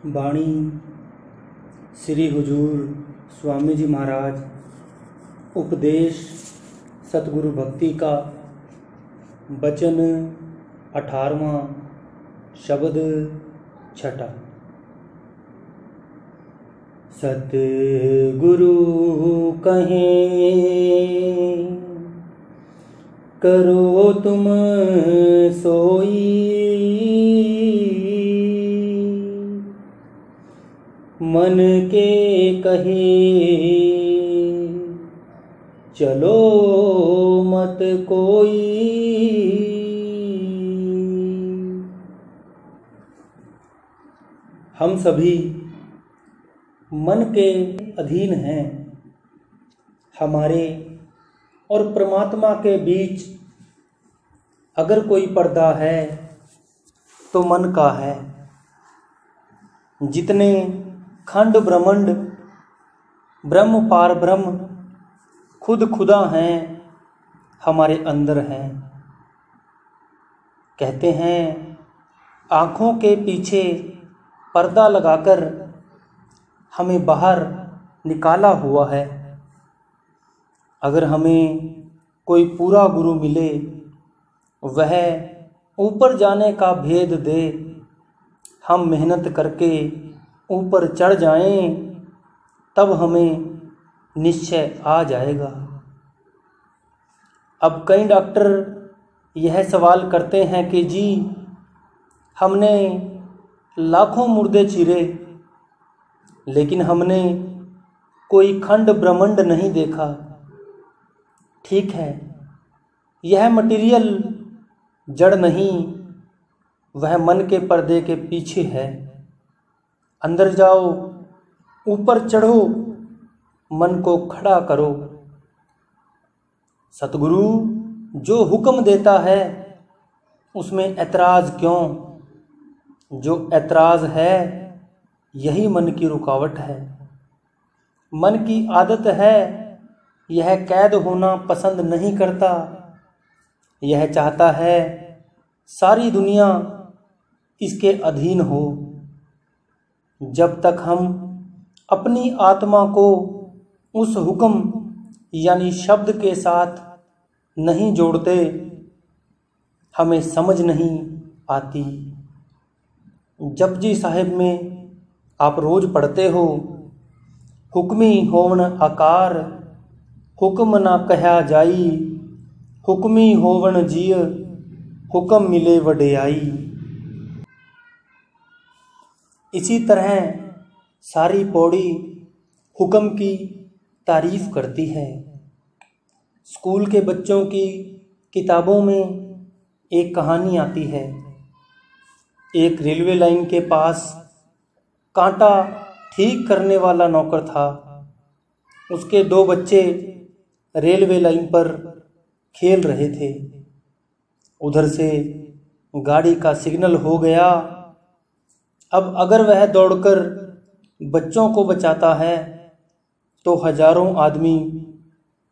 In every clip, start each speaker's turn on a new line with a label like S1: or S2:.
S1: वाणी श्री हुजूर स्वामी जी महाराज उपदेश सतगुरु भक्ति का वचन 18वां शब्द छठा। सतगुरु कहें करो तुम सोई, मन के कहे चलो मत कोई। हम सभी मन के अधीन हैं। हमारे और परमात्मा के बीच अगर कोई पर्दा है तो मन का है। जितने खंड ब्रह्मांड ब्रह्म पार ब्रह्म खुद खुदा हैं हमारे अंदर हैं। कहते हैं आँखों के पीछे पर्दा लगाकर हमें बाहर निकाला हुआ है। अगर हमें कोई पूरा गुरु मिले, वह ऊपर जाने का भेद दे, हम मेहनत करके ऊपर चढ़ जाएं, तब हमें निश्चय आ जाएगा। अब कई डॉक्टर यह सवाल करते हैं कि जी हमने लाखों मुर्दे चीरे, लेकिन हमने कोई खंड ब्रह्मांड नहीं देखा। ठीक है, यह मटेरियल जड़ नहीं, वह मन के पर्दे के पीछे है। अंदर जाओ, ऊपर चढ़ो, मन को खड़ा करो। सतगुरु जो हुक्म देता है उसमें ऐतराज़ क्यों? जो ऐतराज़ है यही मन की रुकावट है। मन की आदत है, यह कैद होना पसंद नहीं करता। यह चाहता है सारी दुनिया इसके अधीन हो। जब तक हम अपनी आत्मा को उस हुक्म यानी शब्द के साथ नहीं जोड़ते, हमें समझ नहीं आती। जपजी साहिब में आप रोज़ पढ़ते हो, हुक्मी होवन आकार, हुक्म ना कहा जाई, हुक्मी होवन जिय, हुक्म मिले वडियाई। इसी तरह सारी पौड़ी हुक्म की तारीफ करती है। स्कूल के बच्चों की किताबों में एक कहानी आती है। एक रेलवे लाइन के पास कांटा ठीक करने वाला नौकर था। उसके 2 बच्चे रेलवे लाइन पर खेल रहे थे। उधर से गाड़ी का सिग्नल हो गया। अब अगर वह दौड़कर बच्चों को बचाता है तो हजारों आदमी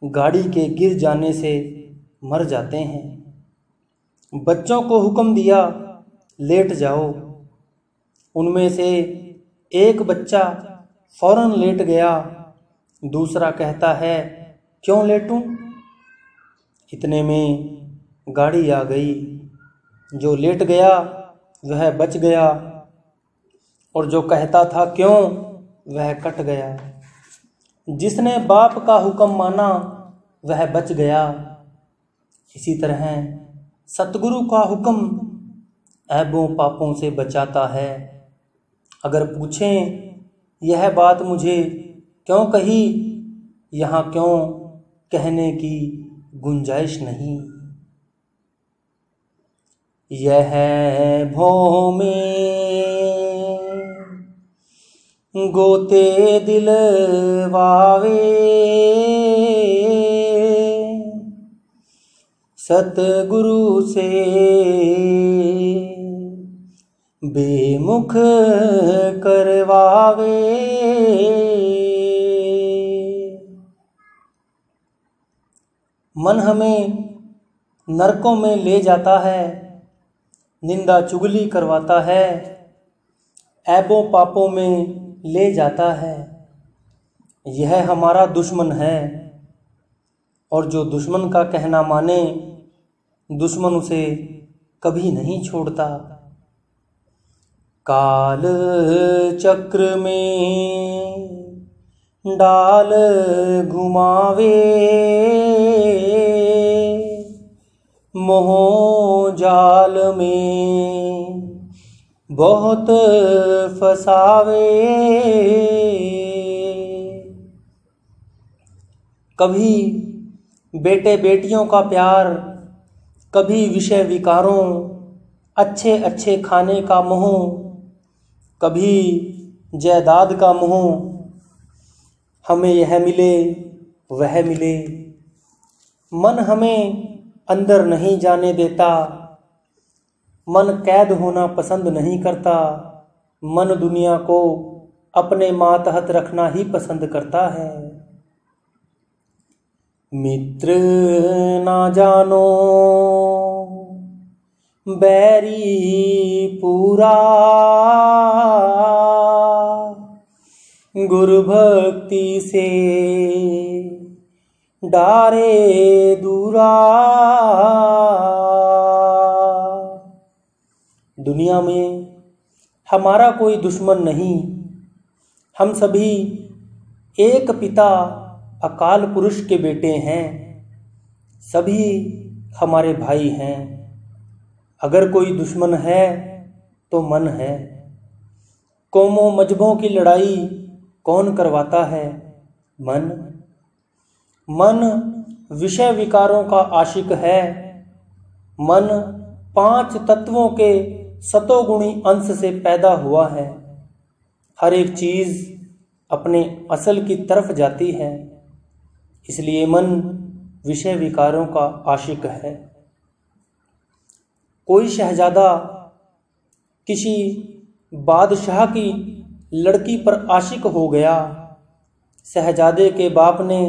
S1: गाड़ी के गिर जाने से मर जाते हैं। बच्चों को हुक्म दिया लेट जाओ। उनमें से एक बच्चा फौरन लेट गया। दूसरा कहता है क्यों लेटूं? इतने में गाड़ी आ गई। जो लेट गया वह बच गया और जो कहता था क्यों, वह कट गया। जिसने बाप का हुक्म माना वह बच गया। इसी तरह सतगुरु का हुक्म ऐबों पापों से बचाता है। अगर पूछें यह बात मुझे क्यों कही, यहाँ क्यों कहने की गुंजाइश नहीं। यह भों में गोते दिल वावे, सतगुरु से बेमुख करवावे। मन हमें नरकों में ले जाता है, निंदा चुगली करवाता है। ऐबों पापों में ले जाता है। यह हमारा दुश्मन है, और जो दुश्मन का कहना माने, दुश्मन उसे कभी नहीं छोड़ता। काल चक्र में डाल घुमावे, मोह जाल में बहुत फसावे। कभी बेटे बेटियों का प्यार, कभी विषय विकारों, अच्छे अच्छे खाने का मोह, कभी जायदाद का मोह। हमें यह मिले वह मिले, मन हमें अंदर नहीं जाने देता। मन कैद होना पसंद नहीं करता। मन दुनिया को अपने मातहत रखना ही पसंद करता है। मित्र ना जानो बैरी पूरा, गुरु भक्ति से डारे दूरा। दुनिया में हमारा कोई दुश्मन नहीं। हम सभी एक पिता अकाल पुरुष के बेटे हैं। सभी हमारे भाई हैं। अगर कोई दुश्मन है तो मन है। कौमों मजहबों की लड़ाई कौन करवाता है? मन। मन विषय विकारों का आशिक है। मन 5 तत्वों के सतोगुणी अंश से पैदा हुआ है। हर एक चीज अपने असल की तरफ जाती है, इसलिए मन विषय विकारों का आशिक है। कोई शहजादा किसी बादशाह की लड़की पर आशिक हो गया। शहजादे के बाप ने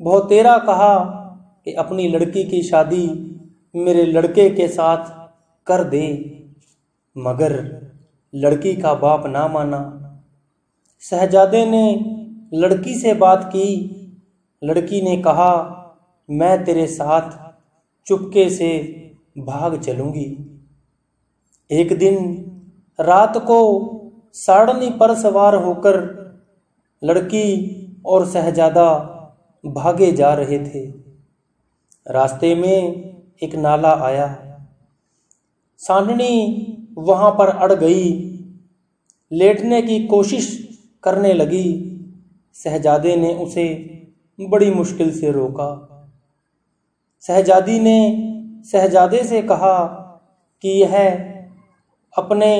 S1: बहुतेरा कहा कि अपनी लड़की की शादी मेरे लड़के के साथ कर दे, मगर लड़की का बाप ना माना। शहजादे ने लड़की से बात की। लड़की ने कहा, मैं तेरे साथ चुपके से भाग चलूंगी। एक दिन रात को साड़नी पर सवार होकर लड़की और शहजादा भागे जा रहे थे। रास्ते में एक नाला आया। सांडनी वहां पर अड़ गई। लेटने की कोशिश करने लगी। शहजादे ने उसे बड़ी मुश्किल से रोका। शहजादी ने शहजादे से कहा कि यह अपने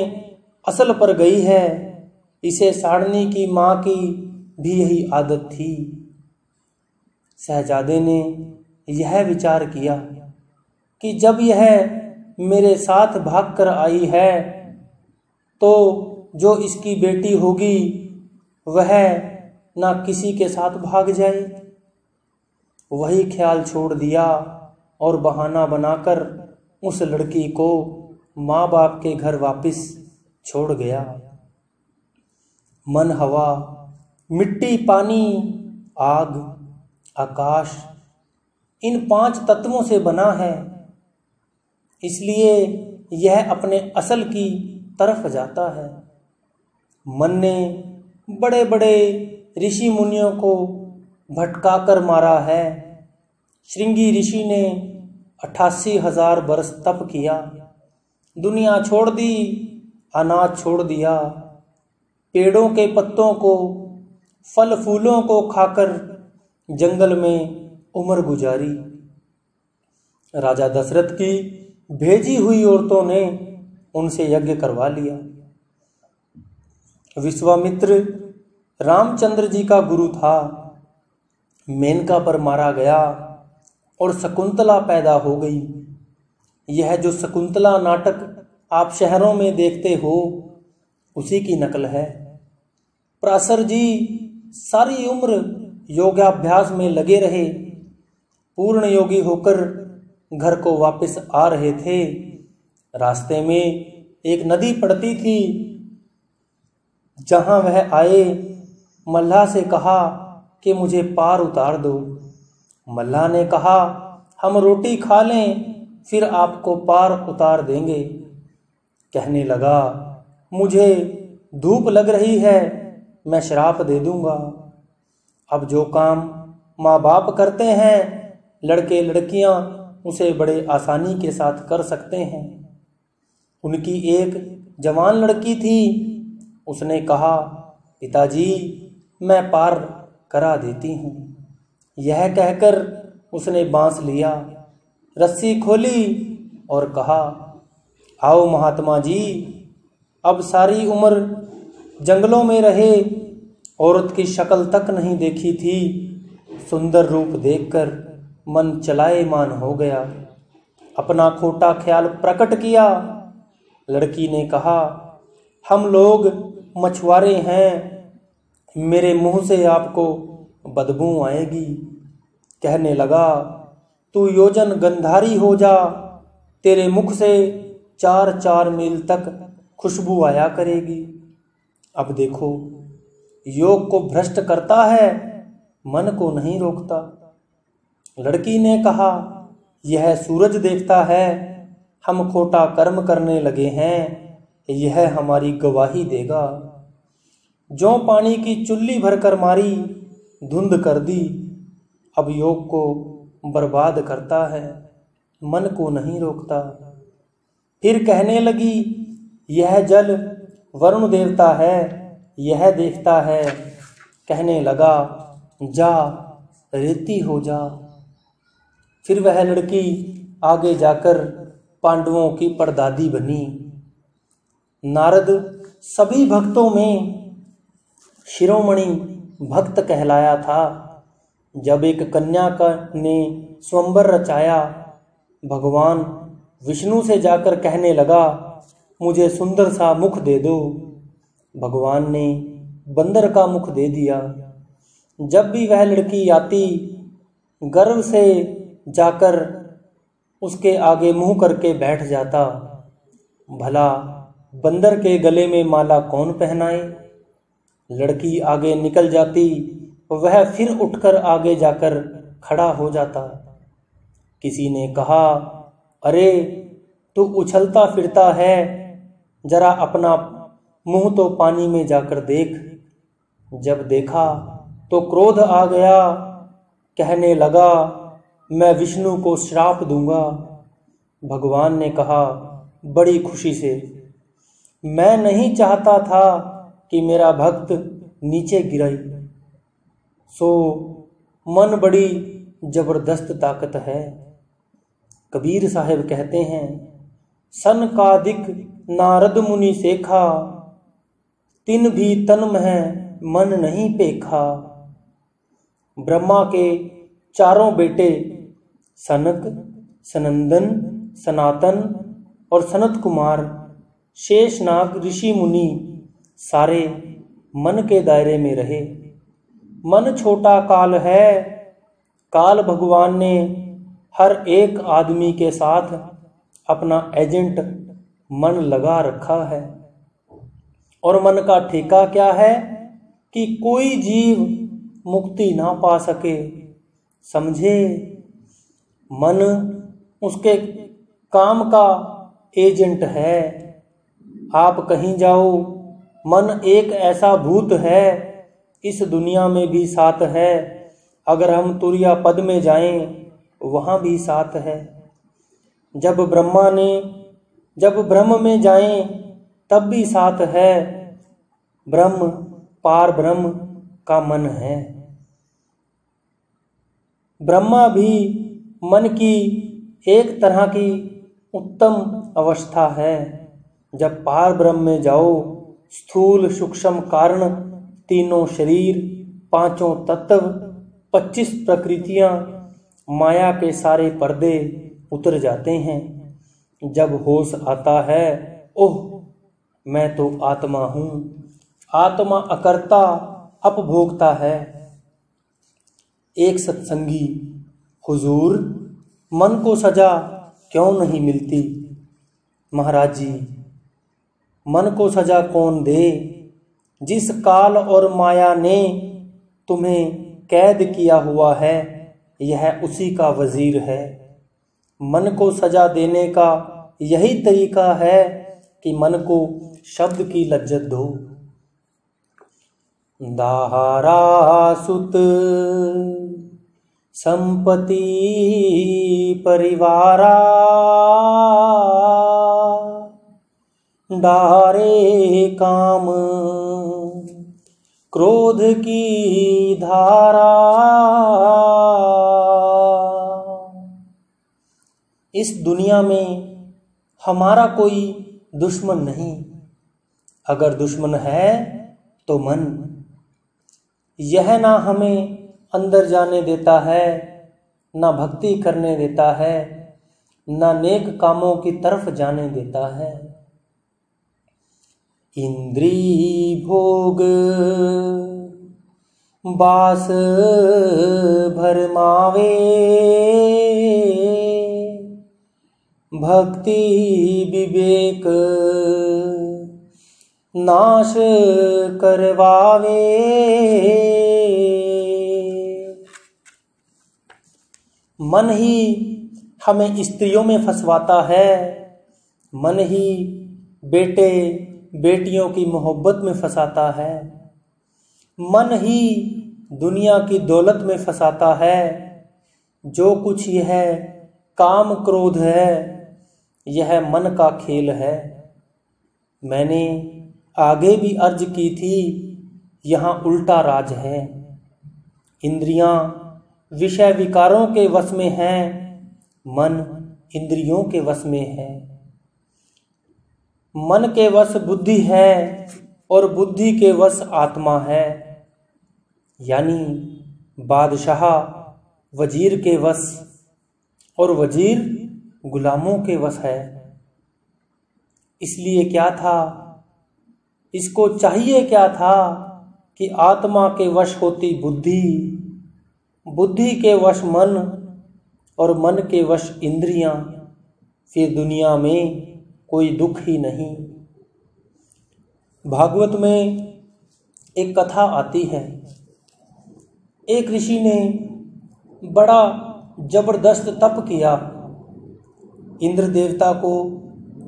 S1: असल पर गई है। इसे साड़नी की माँ की भी यही आदत थी। शहजादे ने यह विचार किया कि जब यह मेरे साथ भागकर आई है तो जो इसकी बेटी होगी वह ना किसी के साथ भाग जाए। वही ख्याल छोड़ दिया और बहाना बनाकर उस लड़की को माँ बाप के घर वापस छोड़ गया। मन हवा, मिट्टी, पानी, आग, आकाश, इन 5 तत्वों से बना है, इसलिए यह अपने असल की तरफ जाता है। मन ने बड़े बड़े ऋषि मुनियों को भटकाकर मारा है। श्रृंगी ऋषि ने 88,000 बरस तप किया, दुनिया छोड़ दी, अनाज छोड़ दिया, पेड़ों के पत्तों को, फल फूलों को खाकर जंगल में उम्र गुजारी। राजा दशरथ की भेजी हुई औरतों ने उनसे यज्ञ करवा लिया। विश्वामित्र रामचंद्र जी का गुरु था। मेनका पर मारा गया और शकुंतला पैदा हो गई। यह जो शकुंतला नाटक आप शहरों में देखते हो उसी की नकल है। पराशर जी सारी उम्र योगाभ्यास में लगे रहे। पूर्ण योगी होकर घर को वापस आ रहे थे। रास्ते में एक नदी पड़ती थी। जहाँ वह आए मल्लाह से कहा कि मुझे पार उतार दो। मल्लाह ने कहा, हम रोटी खा लें फिर आपको पार उतार देंगे। कहने लगा, मुझे धूप लग रही है, मैं श्राप दे दूंगा। अब जो काम माँ बाप करते हैं लड़के लड़कियां उसे बड़े आसानी के साथ कर सकते हैं। उनकी एक जवान लड़की थी, उसने कहा, पिताजी मैं पार करा देती हूँ। यह कहकर उसने बांस लिया, रस्सी खोली और कहा, आओ महात्मा जी, अब सारी उम्र जंगलों में रहे, औरत की शक्ल तक नहीं देखी थी, सुंदर रूप देखकर मन चलाएमान हो गया, अपना खोटा ख्याल प्रकट किया। लड़की ने कहा, हम लोग मछुआरे हैं, मेरे मुंह से आपको बदबू आएगी। कहने लगा, तू योजन गंधारी हो जा, तेरे मुख से 4-4 मील तक खुशबू आया करेगी। अब देखो, योग को भ्रष्ट करता है, मन को नहीं रोकता। लड़की ने कहा, यह सूरज देखता है, हम खोटा कर्म करने लगे हैं, यह हमारी गवाही देगा। जो पानी की चुल्ली भरकर मारी, धुंध कर दी, अब योग को बर्बाद करता है, मन को नहीं रोकता। फिर कहने लगी, यह जल वरुण देवता है, यह देखता है। कहने लगा, जा रेती हो जा। फिर वह लड़की आगे जाकर पांडवों की परदादी बनी। नारद सभी भक्तों में शिरोमणि भक्त कहलाया था। जब एक कन्या ने स्वयंवर रचाया, भगवान विष्णु से जाकर कहने लगा, मुझे सुंदर सा मुख दे दो। भगवान ने बंदर का मुख दे दिया। जब भी वह लड़की आती, गर्व से जाकर उसके आगे मुंह करके बैठ जाता। भला बंदर के गले में माला कौन पहनाए? लड़की आगे निकल जाती, वह फिर उठकर आगे जाकर खड़ा हो जाता। किसी ने कहा, अरे तू उछलता फिरता है, जरा अपना मुंह तो पानी में जाकर देख। जब देखा तो क्रोध आ गया, कहने लगा, मैं विष्णु को श्राप दूंगा। भगवान ने कहा बड़ी खुशी से, मैं नहीं चाहता था कि मेरा भक्त नीचे गिरे, सो मन बड़ी जबरदस्त ताकत है। कबीर साहब कहते हैं, सन कादिक नारद मुनि सेखा, तिन भी तन में मन नहीं पेखा। ब्रह्मा के चारों बेटे सनक, सनंदन, सनातन और सनत कुमार, शेषनाग ऋषि मुनि सारे मन के दायरे में रहे। मन छोटा काल है, काल भगवान ने हर एक आदमी के साथ अपना एजेंट मन लगा रखा है। और मन का ठेका क्या है कि कोई जीव मुक्ति ना पा सके। समझे? मन उसके काम का एजेंट है। आप कहीं जाओ, मन एक ऐसा भूत है, इस दुनिया में भी साथ है। अगर हम तुरिया पद में जाएं, वहाँ भी साथ है। जब ब्रह्म में जाएं, तब भी साथ है। ब्रह्म पार ब्रह्म का मन है। ब्रह्मा भी मन की एक तरह की उत्तम अवस्था है। जब पार ब्रह्म में जाओ, स्थूल सूक्ष्म कारण, तीनों शरीर, पांचों तत्व, 25 प्रकृतियां, माया के सारे पर्दे उतर जाते हैं। जब होश आता है, ओह मैं तो आत्मा हूँ। आत्मा अकर्ता अपभोक्ता है। एक सत्संगी, हुजूर मन को सजा क्यों नहीं मिलती? महाराज जी, मन को सजा कौन दे? जिस काल और माया ने तुम्हें कैद किया हुआ है, यह उसी का वजीर है। मन को सजा देने का यही तरीका है कि मन को शब्द की लज्जत दो। दाहारा सुत संपत्ति परिवारा, डारे काम क्रोध की धारा। इस दुनिया में हमारा कोई दुश्मन नहीं, अगर दुश्मन है तो मन। यह ना हमें अंदर जाने देता है, ना भक्ति करने देता है, ना नेक कामों की तरफ जाने देता है। इंद्री भोग बास भरमावे, भक्ति विवेक नाश करवावे। मन ही हमें स्त्रियों में फंसवाता है, मन ही बेटे बेटियों की मोहब्बत में फंसाता है, मन ही दुनिया की दौलत में फंसाता है। जो कुछ यह काम क्रोध है, यह मन का खेल है। मैंने आगे भी अर्ज की थी, यहाँ उल्टा राज है। इंद्रियां विषय विकारों के वश में हैं, मन इंद्रियों के वश में है। मन के वश बुद्धि है और बुद्धि के वश आत्मा है, यानी बादशाह वजीर के वश और वजीर गुलामों के वश है। इसलिए क्या था, इसको चाहिए क्या था कि आत्मा के वश होती बुद्धि, बुद्धि के वश मन और मन के वश इंद्रियां, फिर दुनिया में कोई दुख ही नहीं। भागवत में एक कथा आती है। एक ऋषि ने बड़ा जबरदस्त तप किया, इंद्र देवता को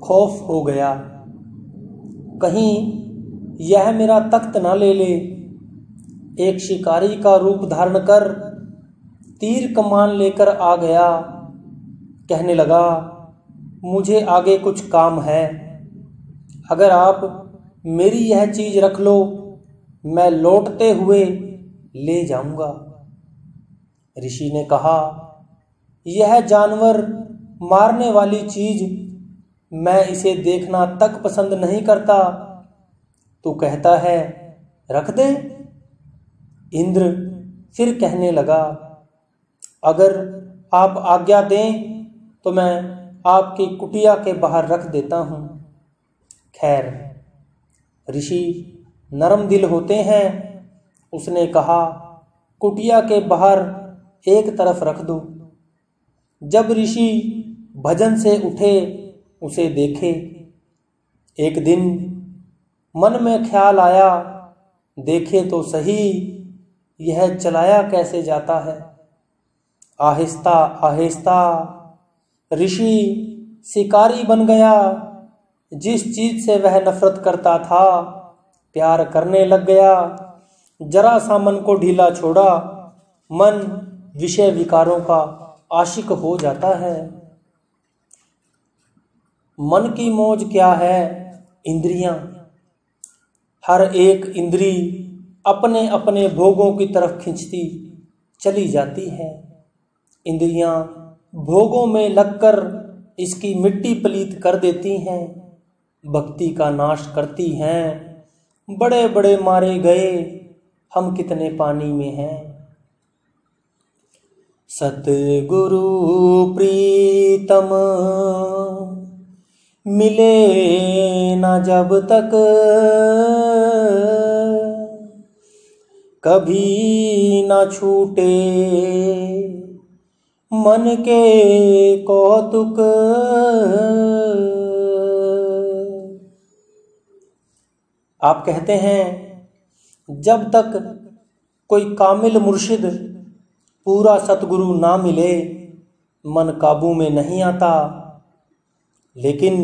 S1: खौफ हो गया, कहीं यह मेरा तख्त ना ले ले। एक शिकारी का रूप धारण कर तीर कमान लेकर आ गया, कहने लगा, मुझे आगे कुछ काम है, अगर आप मेरी यह चीज रख लो, मैं लौटते हुए ले जाऊंगा। ऋषि ने कहा, यह जानवर मारने वाली चीज, मैं इसे देखना तक पसंद नहीं करता, तू कहता है रख दे। इंद्र फिर कहने लगा, अगर आप आज्ञा दें तो मैं आपकी कुटिया के बाहर रख देता हूं। खैर, ऋषि नरम दिल होते हैं, उसने कहा, कुटिया के बाहर एक तरफ रख दो। जब ऋषि भजन से उठे, उसे देखे। एक दिन मन में ख्याल आया, देखे तो सही यह चलाया कैसे जाता है। आहिस्ता आहिस्ता ऋषि शिकारी बन गया। जिस चीज से वह नफरत करता था, प्यार करने लग गया। जरा सा मन को ढीला छोड़ा, मन विषय विकारों का आशिक हो जाता है। मन की मौज क्या है? इंद्रियां। हर एक इंद्री अपने अपने भोगों की तरफ खींचती चली जाती है। इंद्रियां भोगों में लगकर इसकी मिट्टी पलीत कर देती हैं, भक्ति का नाश करती हैं। बड़े बड़े मारे गए, हम कितने पानी में हैं। सतगुरु प्रीतम मिले न जब तक, कभी न छूटे मन के कौतुक। आप कहते हैं जब तक कोई कामिल मुर्शिद पूरा सतगुरु ना मिले मन काबू में नहीं आता। लेकिन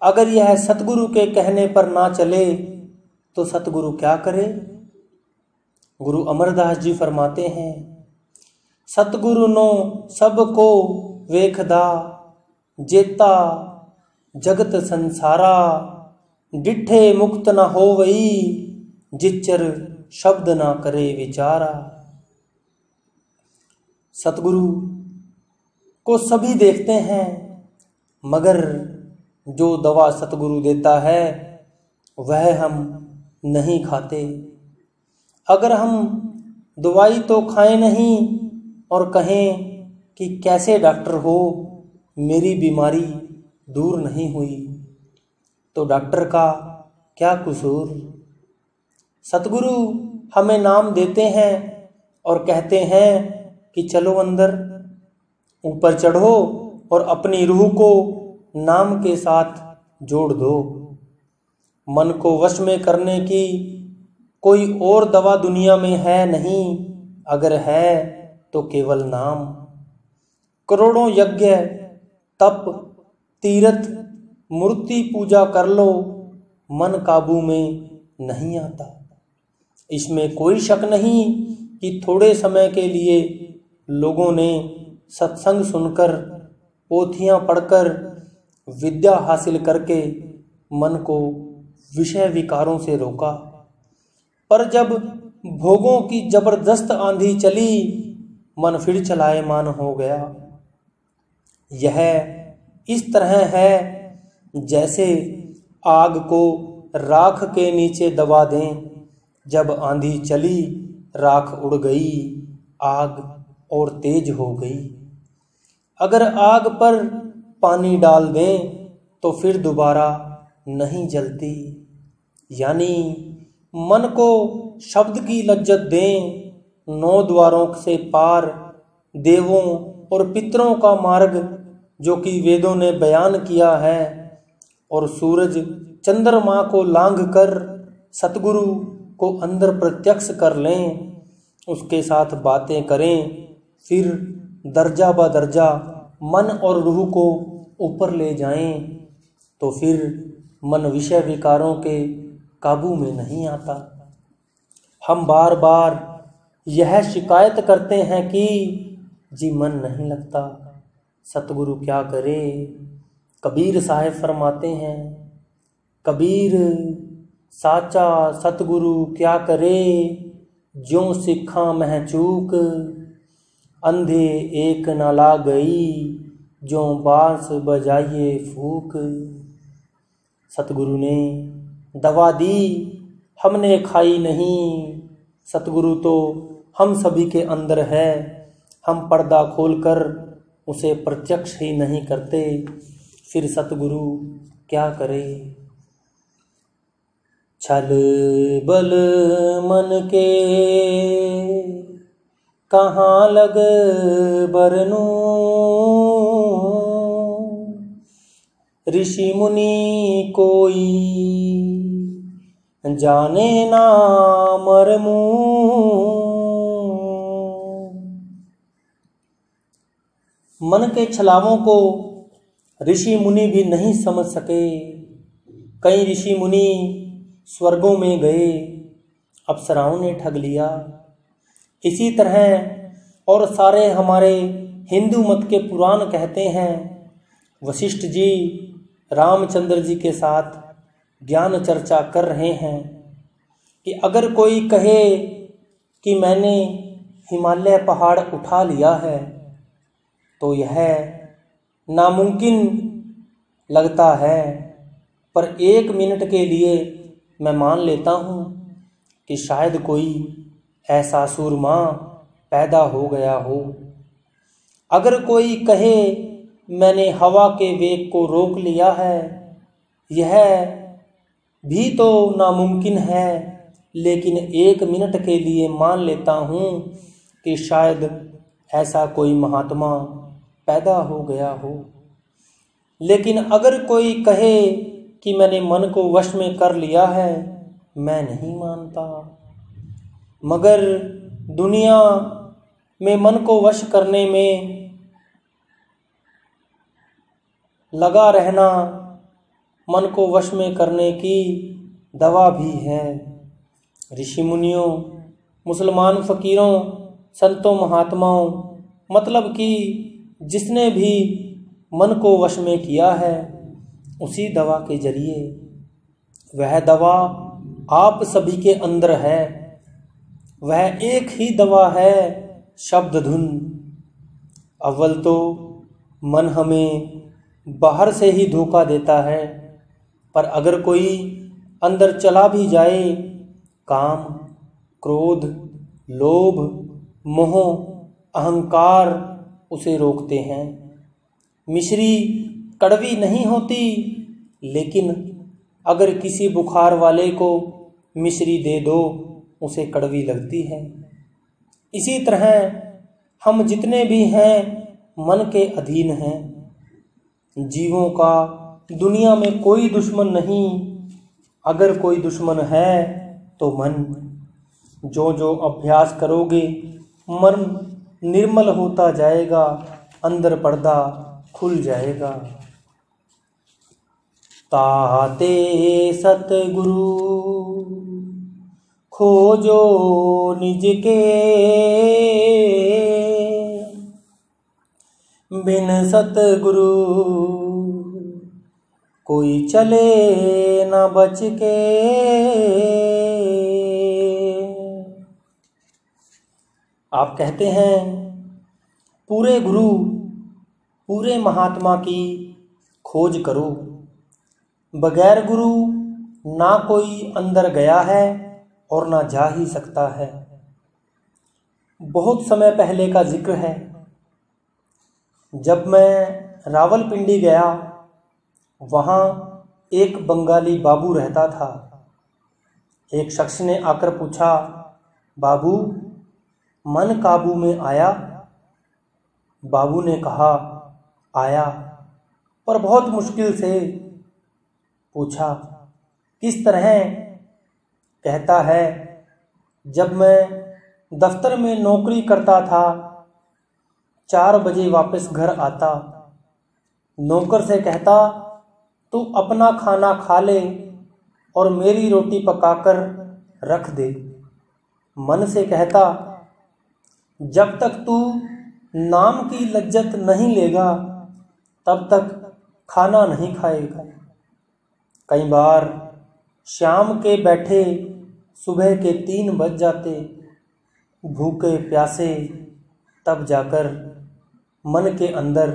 S1: अगर यह सतगुरु के कहने पर ना चले तो सतगुरु क्या करे? गुरु अमरदास जी फरमाते हैं, सतगुरु नो सबको वेखदा, जेता जगत संसारा, डिठे मुक्त न होवई, जिच्चर शब्द ना करे विचारा। सतगुरु को सभी देखते हैं, मगर जो दवा सतगुरु देता है वह हम नहीं खाते। अगर हम दवाई तो खाएं नहीं और कहें कि कैसे डॉक्टर हो, मेरी बीमारी दूर नहीं हुई, तो डॉक्टर का क्या कसूर? सतगुरु हमें नाम देते हैं और कहते हैं कि चलो अंदर, ऊपर चढ़ो और अपनी रूह को नाम के साथ जोड़ दो। मन को वश में करने की कोई और दवा दुनिया में है नहीं, अगर है तो केवल नाम। करोड़ों यज्ञ तप तीर्थ मूर्ति पूजा कर लो, मन काबू में नहीं आता। इसमें कोई शक नहीं कि थोड़े समय के लिए लोगों ने सत्संग सुनकर, पोथियां पढ़कर, विद्या हासिल करके मन को विषय विकारों से रोका, पर जब भोगों की जबरदस्त आंधी चली, मन फिर चलायमान हो गया। यह इस तरह है जैसे आग को राख के नीचे दबा दें, जब आंधी चली राख उड़ गई, आग और तेज हो गई। अगर आग पर पानी डाल दें तो फिर दोबारा नहीं जलती। यानी मन को शब्द की लज्जत दें, 9 द्वारों से पार, देवों और पितरों का मार्ग जो कि वेदों ने बयान किया है, और सूरज चंद्रमा को लांघ कर सतगुरु को अंदर प्रत्यक्ष कर लें, उसके साथ बातें करें, फिर दर्जा ब दर्जा मन और रूह को ऊपर ले जाएं, तो फिर मन विषय विकारों के काबू में नहीं आता। हम बार बार यह शिकायत करते हैं कि जी मन नहीं लगता, सतगुरु क्या करे? कबीर साहब फरमाते हैं, कबीर साचा सतगुरु क्या करे, ज्यों सिखा मह चूक, अंधे एक न ला गई, ज्यों बांस बजाइए फूक। सतगुरु ने दवा दी, हमने खाई नहीं। सतगुरु तो हम सभी के अंदर है, हम पर्दा खोलकर उसे प्रत्यक्ष ही नहीं करते, फिर सतगुरु क्या करे? छल बल मन के कहाँ लग बरनूं, ऋषि मुनि कोई जाने ना मरमूं। मन के छलावों को ऋषि मुनि भी नहीं समझ सके। कई ऋषि मुनि स्वर्गों में गए, अप्सराओं ने ठग लिया। इसी तरह और सारे हमारे हिंदू मत के पुराण कहते हैं, वशिष्ठ जी रामचंद्र जी के साथ ज्ञान चर्चा कर रहे हैं कि अगर कोई कहे कि मैंने हिमालय पहाड़ उठा लिया है, तो यह नामुमकिन लगता है, पर 1 मिनट के लिए मैं मान लेता हूँ कि शायद कोई ऐसा सूरमा पैदा हो गया हो। अगर कोई कहे मैंने हवा के वेग को रोक लिया है, यह भी तो नामुमकिन है, लेकिन 1 मिनट के लिए मान लेता हूँ कि शायद ऐसा कोई महात्मा पैदा हो गया हो। लेकिन अगर कोई कहे कि मैंने मन को वश में कर लिया है, मैं नहीं मानता। मगर दुनिया में मन को वश करने में लगा रहना मन को वश में करने की दवा भी है। ऋषि मुनियों, मुसलमान फकीरों, संतों, महात्माओं, मतलब कि जिसने भी मन को वश में किया है, उसी दवा के जरिए, वह दवा आप सभी के अंदर है। वह एक ही दवा है, शब्द धुन। अव्वल तो मन हमें बाहर से ही धोखा देता है, पर अगर कोई अंदर चला भी जाए, काम, क्रोध, लोभ, मोह, अहंकार उसे रोकते हैं। मिश्री कड़वी नहीं होती, लेकिन अगर किसी बुखार वाले को मिश्री दे दो, उसे कड़वी लगती है। इसी तरह हम जितने भी हैं मन के अधीन हैं। जीवों का दुनिया में कोई दुश्मन नहीं, अगर कोई दुश्मन है तो मन। जो जो अभ्यास करोगे मन निर्मल होता जाएगा, अंदर पर्दा खुल जाएगा। ताते सतगुरु खोजो निज के, बिन सतगुरु कोई चले न बच के। आप कहते हैं पूरे गुरु, पूरे महात्मा की खोज करो। बगैर गुरु ना कोई अंदर गया है और ना जा ही सकता है। बहुत समय पहले का जिक्र है, जब मैं रावलपिंडी गया, वहाँ एक बंगाली बाबू रहता था। एक शख्स ने आकर पूछा, बाबू मन काबू में आया? बाबू ने कहा, आया, पर बहुत मुश्किल से। पूछा, किस तरह? कहता है, जब मैं दफ्तर में नौकरी करता था, 4 बजे वापस घर आता, नौकर से कहता, तू अपना खाना खा ले और मेरी रोटी पकाकर रख दे। मन से कहता, जब तक तू नाम की लज्जत नहीं लेगा, तब तक खाना नहीं खाएगा। कई बार शाम के बैठे सुबह के 3 बज जाते, भूखे प्यासे, तब जाकर मन के अंदर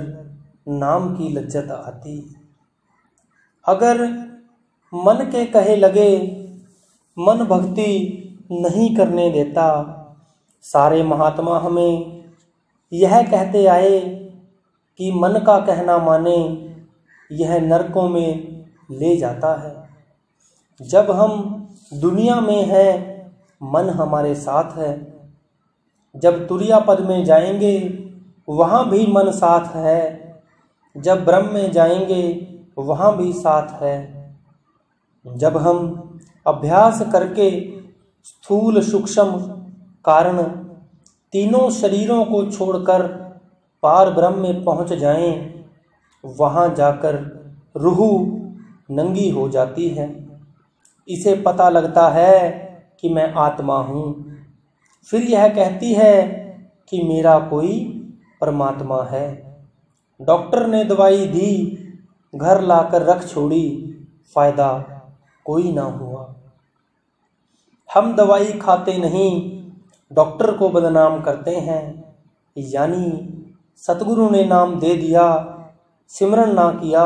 S1: नाम की लज्जत आती। अगर मन के कहे लगे मन भक्ति नहीं करने देता। सारे महात्मा हमें यह कहते आए कि मन का कहना माने, यह नरकों में ले जाता है। जब हम दुनिया में हैं, मन हमारे साथ है। जब तुरिया पद में जाएंगे, वहाँ भी मन साथ है। जब ब्रह्म में जाएंगे, वहाँ भी साथ है। जब हम अभ्यास करके स्थूल सूक्ष्म कारण तीनों शरीरों को छोड़कर पार ब्रह्म में पहुँच जाएं, वहाँ जाकर रूह नंगी हो जाती है। इसे पता लगता है कि मैं आत्मा हूँ। फिर यह कहती है कि मेरा कोई परमात्मा है। डॉक्टर ने दवाई दी, घर लाकर रख छोड़ी, फायदा कोई ना हुआ। हम दवाई खाते नहीं, डॉक्टर को बदनाम करते हैं। यानी सतगुरु ने नाम दे दिया, सिमरन ना किया,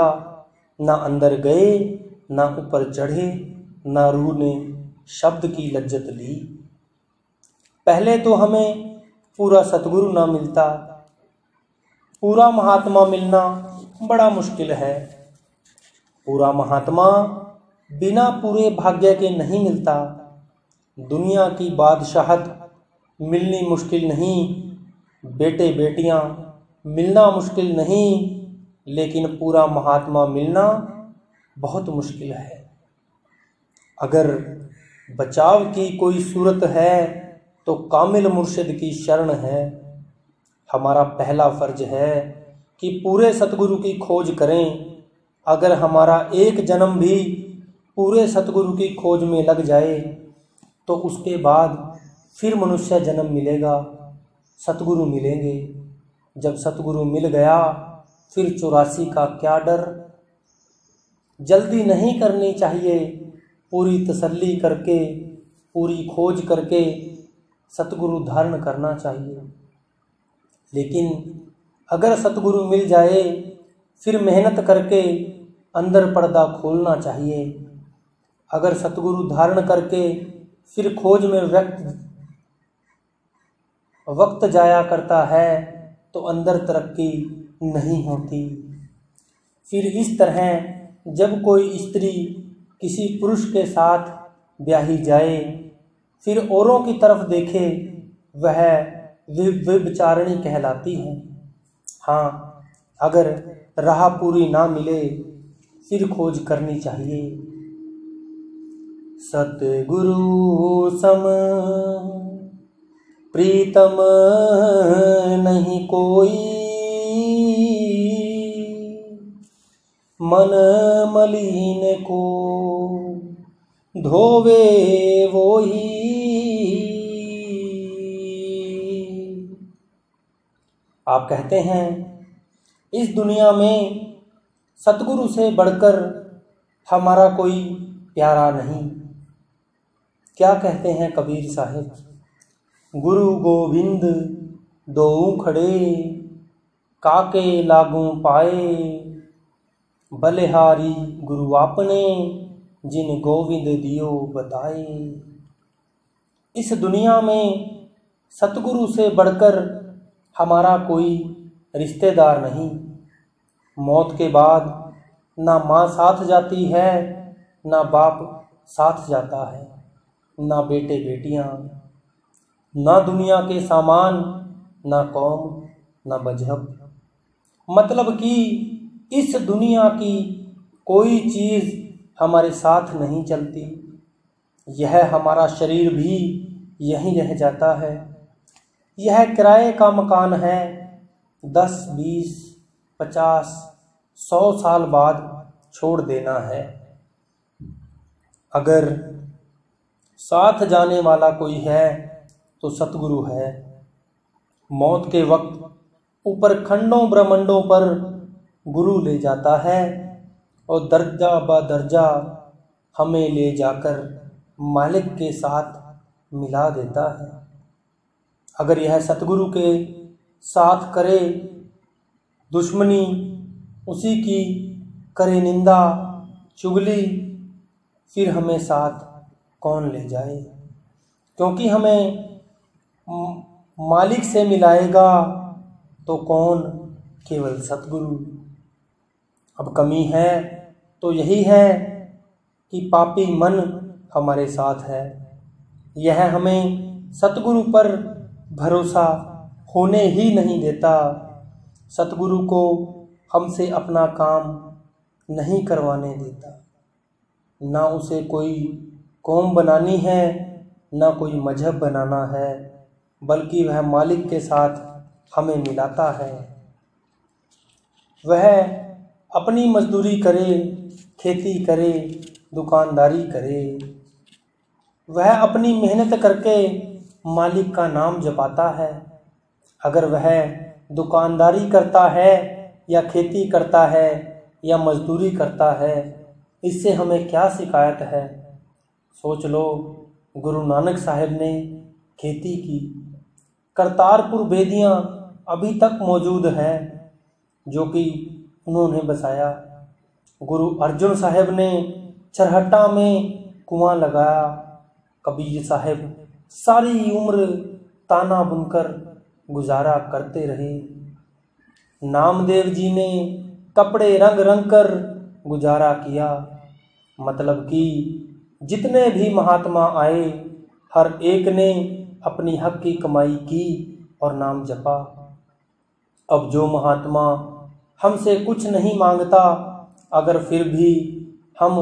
S1: ना अंदर गए, ना ऊपर चढ़े, ना रूह ने शब्द की लज्जत ली। पहले तो हमें पूरा सतगुरु ना मिलता, पूरा महात्मा मिलना बड़ा मुश्किल है। पूरा महात्मा बिना पूरे भाग्य के नहीं मिलता। दुनिया की बादशाहत मिलनी मुश्किल नहीं, बेटे बेटियां मिलना मुश्किल नहीं, लेकिन पूरा महात्मा मिलना बहुत मुश्किल है। अगर बचाव की कोई सूरत है तो कामिल मुर्शिद की शरण है। हमारा पहला फर्ज है कि पूरे सतगुरु की खोज करें। अगर हमारा एक जन्म भी पूरे सतगुरु की खोज में लग जाए तो उसके बाद फिर मनुष्य जन्म मिलेगा, सतगुरु मिलेंगे। जब सतगुरु मिल गया फिर 84 का क्या डर। जल्दी नहीं करनी चाहिए, पूरी तसल्ली करके, पूरी खोज करके सतगुरु धारण करना चाहिए। लेकिन अगर सतगुरु मिल जाए फिर मेहनत करके अंदर पर्दा खोलना चाहिए। अगर सतगुरु धारण करके फिर खोज में वक्त जाया करता है तो अंदर तरक्की नहीं होती। फिर इस तरह जब कोई स्त्री किसी पुरुष के साथ ब्याही जाए फिर औरों की तरफ देखे, वह व्यभिचारिणी कहलाती है। हाँ, अगर राह पूरी ना मिले फिर खोज करनी चाहिए। सतगुरु सम प्रीतम नहीं कोई, मन मलिन को धोवे वो ही। आप कहते हैं इस दुनिया में सतगुरु से बढ़कर हमारा कोई प्यारा नहीं। क्या कहते हैं कबीर साहब, गुरु गोविंद दोऊ खड़े, काके लागू पाए, बलिहारी गुरु आपने, जिन गोविंद दियो बताए। इस दुनिया में सतगुरु से बढ़कर हमारा कोई रिश्तेदार नहीं। मौत के बाद ना माँ साथ जाती है, ना बाप साथ जाता है, ना बेटे बेटियाँ, ना दुनिया के सामान, ना कौम, ना मजहब। मतलब कि इस दुनिया की कोई चीज़ हमारे साथ नहीं चलती। यह हमारा शरीर भी यहीं रह जाता है। यह किराए का मकान है। 10, 20, 50, 100 साल बाद छोड़ देना है। अगर साथ जाने वाला कोई है तो सतगुरु है। मौत के वक्त ऊपर खंडों ब्रह्मांडों पर गुरु ले जाता है और दर्जा ब दर्जा हमें ले जाकर मालिक के साथ मिला देता है। अगर यह सतगुरु के साथ करे दुश्मनी, उसी की करे निंदा चुगली, फिर हमें साथ कौन ले जाए? क्योंकि हमें मालिक से मिलाएगा तो कौन? केवल सतगुरु। अब कमी है तो यही है कि पापी मन हमारे साथ है। यह हमें सतगुरु पर भरोसा होने ही नहीं देता। सतगुरु को हमसे अपना काम नहीं करवाने देता। ना उसे कोई कौम बनानी है, ना कोई मजहब बनाना है, बल्कि वह मालिक के साथ हमें मिलाता है। वह अपनी मजदूरी करे, खेती करे, दुकानदारी करे। वह अपनी मेहनत करके मालिक का नाम जपाता है। अगर वह दुकानदारी करता है या खेती करता है या मजदूरी करता है, इससे हमें क्या शिकायत है? सोच लो, गुरु नानक साहब ने खेती की। करतारपुर बेदियाँ अभी तक मौजूद हैं जो कि उन्होंने बसाया। गुरु अर्जुन साहब ने चरहट्टा में कुआं लगाया। कबीर साहब सारी उम्र ताना बुनकर गुजारा करते रहे। नामदेव जी ने कपड़े रंग रंग कर गुजारा किया। मतलब कि जितने भी महात्मा आए, हर एक ने अपनी हक की कमाई की और नाम जपा। अब जो महात्मा हमसे कुछ नहीं मांगता, अगर फिर भी हम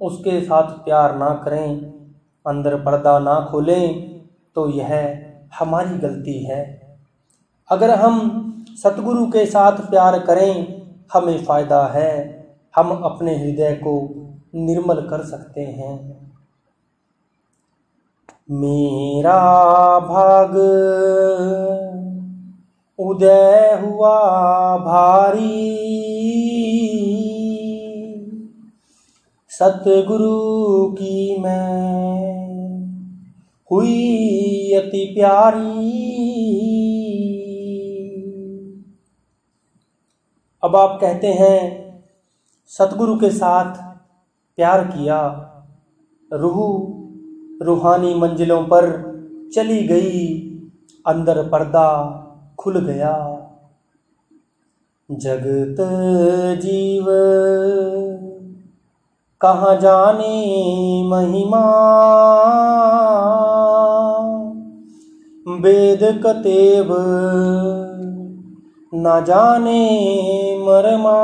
S1: उसके साथ प्यार ना करें, अंदर पर्दा ना खोलें, तो यह हमारी गलती है। अगर हम सतगुरु के साथ प्यार करें हमें फ़ायदा है, हम अपने हृदय को निर्मल कर सकते हैं। मेरा भाग उदय हुआ भारी, सतगुरु की मैं हुई अति प्यारी। अब आप कहते हैं सतगुरु के साथ प्यार किया, रूह रूहानी मंजिलों पर चली गई, अंदर पर्दा खुल गया। जगत जीव कहाँ जाने महिमा, वेद कतेब ना जाने मरमा।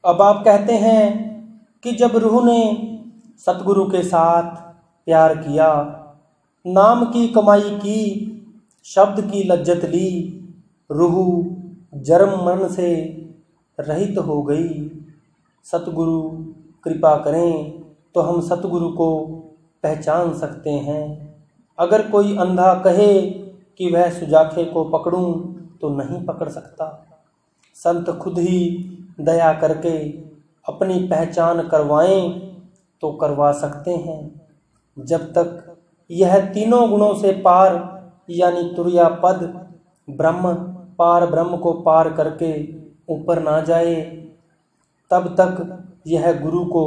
S1: अब आप कहते हैं कि जब रूह ने सतगुरु के साथ प्यार किया, नाम की कमाई की, शब्द की लज्जत ली, रूह जन्म मरण से रहित हो गई। सतगुरु कृपा करें तो हम सतगुरु को पहचान सकते हैं। अगर कोई अंधा कहे कि वह सुजाखे को पकड़ूं तो नहीं पकड़ सकता। संत खुद ही दया करके अपनी पहचान करवाएं तो करवा सकते हैं। जब तक यह तीनों गुणों से पार यानी तुर्या पद ब्रह्म पार ब्रह्म को पार करके ऊपर ना जाए, तब तक यह गुरु को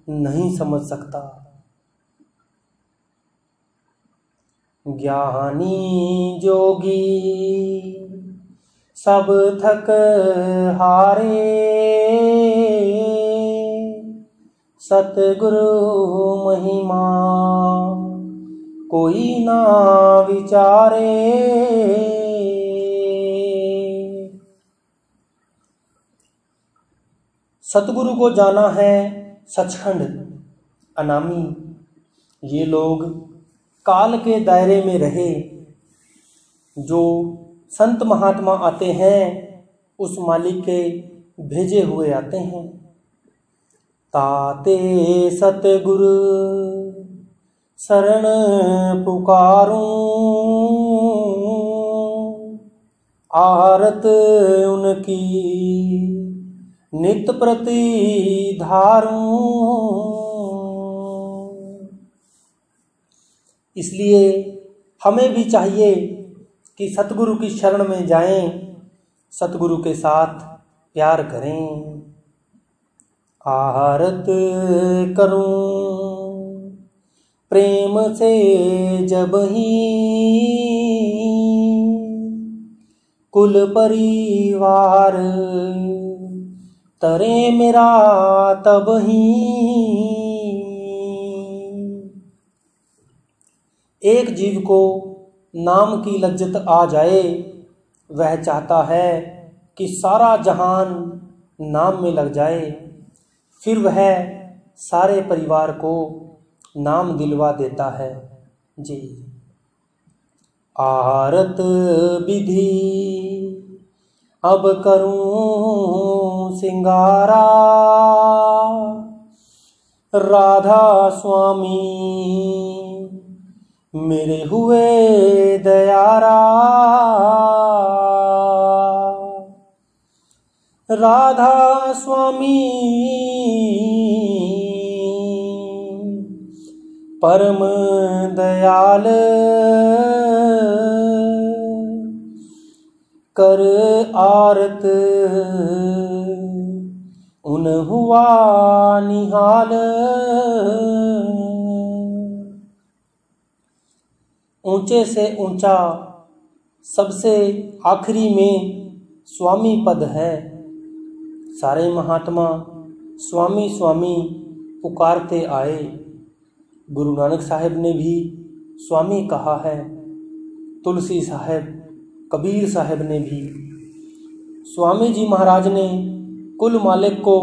S1: नहीं समझ सकता। ज्ञानी जोगी सब थक हारे, सतगुरु महिमा कोई ना विचारे। सतगुरु को जाना है सचखंड अनामी। ये लोग काल के दायरे में रहे। जो संत महात्मा आते हैं उस मालिक के भेजे हुए आते हैं। ताते सतगुरु शरण पुकारूं, आरत उनकी नित प्रति धारूं। इसलिए हमें भी चाहिए कि सतगुरु की शरण में जाएं, सतगुरु के साथ प्यार करें। आरत करूं प्रेम से जब ही, कुल परिवार तरे मेरा तब ही। एक जीव को नाम की लज्जत आ जाए, वह चाहता है कि सारा जहान नाम में लग जाए। फिर वह सारे परिवार को नाम दिलवा देता है। जी। आरत विधि अब करूं सिंगारा, राधा स्वामी मेरे हुए दयारा। राधा स्वामी परम दयाल, कर आरत उन हुआ निहाल। ऊंचे से ऊंचा सबसे आखिरी में स्वामी पद है। सारे महात्मा स्वामी स्वामी पुकारते आए। गुरु नानक साहिब ने भी स्वामी कहा है, तुलसी साहिब, कबीर साहिब ने भी। स्वामी जी महाराज ने कुल मालिक को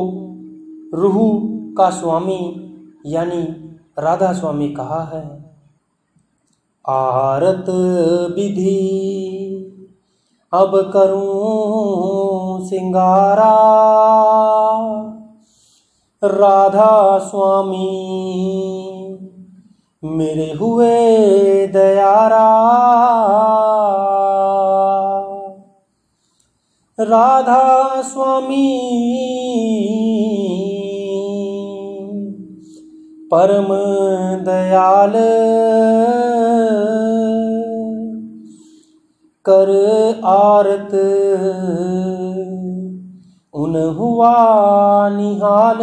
S1: रूह का स्वामी यानी राधा स्वामी कहा है, आरत विधि अब करूं सिंगारा, राधा स्वामी मेरे हुए दयारा। राधा स्वामी परम दयाल, कर आरत उन हुआ निहाल।